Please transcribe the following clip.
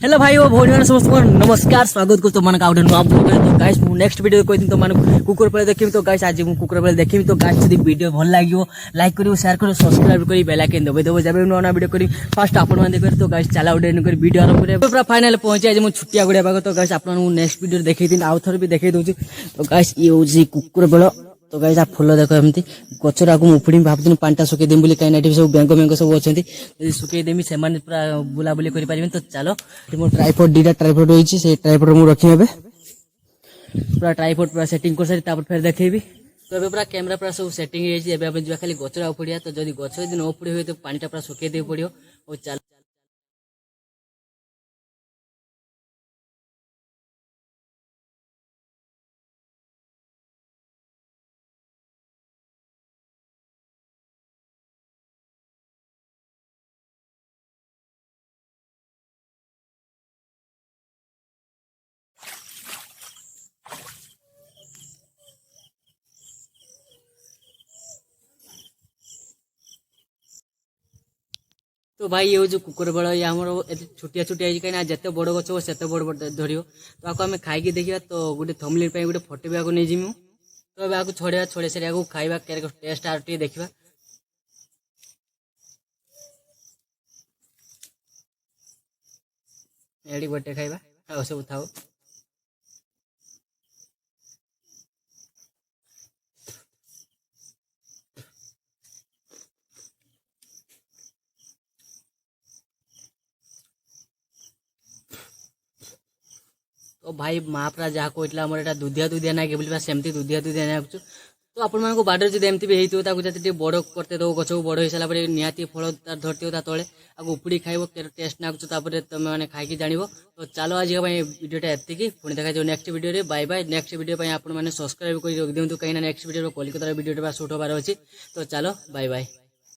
Hello भाई वो भौणी समस्त नमस्कार स्वागत कर तुम आउट नुआ ब्लॉग तो गाइस मु नेक्स्ट वीडियो कहि तुम कुकुर पले देखिबी तो गाइस आज मु कुकुर पले देखिबी तो गाइस जदी वीडियो भल लागियो लाइक करियो शेयर करियो सब्सक्राइब करी बेल आइकन दबे देबो जबे नुआ वीडियो करी फास्ट आपन मन देखिबे तो गाइस चला उडे कर वीडियो आरंभ करे पूरा फाइनल पहुंचे आज मु छुट्टिया गुड़िया बाग तो गाइस आपन मु नेक्स्ट वीडियो देखै दिन आउ थर भी देखै दउछु तो गाइस ये होजी कुकुर बेलो तो गाइस आप फुल देखो एमती गचर आगु मुफुड़ी भाबुन पांटा सुके देम बोली काई नाटी सब बैंक सब अछंती यदि सुके देमी से माने पूरा बुला बुली करि पारिबेन तो चलो मो ट्राइपॉड डीटा ट्राइपॉड होईची से ट्राइपॉड मु रखी हेबे पूरा ट्राइपॉड पूरा सेटिंग कर सारी तापर फेर देखेबी तो एबे पूरा कैमरा पूरा सब सेटिंग हे छी एबे अपन खाली गचर उपड़िया तो जदी गचर दिन उपड़ी होय तो पानीटा पूरा सुके दे पड़ियो ओ चल तो भाई ये जो कुकुर बड़ ये आम छुटिया छुटिया कहीं जिते बड़ गच हो से बड़ बड़ धरियो तो आपको आम खाई देखा तो गोटे थमली गोटे फटो भी नहीं जीमु तो आपको छड़े छड़े सारे खाଇବା टेस्ट आर टे देखा एडी गोटे खाଇବା सब थाओ तो भाई माँ पूरा जहाँ कहला मोर एटा दुधिया दुधिया ना बोलवा सेमती दुधिया दुधिया ना तो आपण मानको बाडर जदि एमती भी हेइतो ताकू जति बड़ करते दो गछ बड़ हो सारा पर निहाती फल तार धरती ता तले आगु उपुड़ी खाइबो टेस्ट नागुछ तापर तुम माने खाइकी जानिबो तो चलो आज वीडियोटा एतिकी पुणी देखा जो नेक्स्ट वीडियो रे बाय बाय नेक्स्ट वीडियो आपण माने सब्सक्राइब करि रख दियंतु कहीं ना next video Kolkata video shoot होबार अछि तो चलो बाय बाय।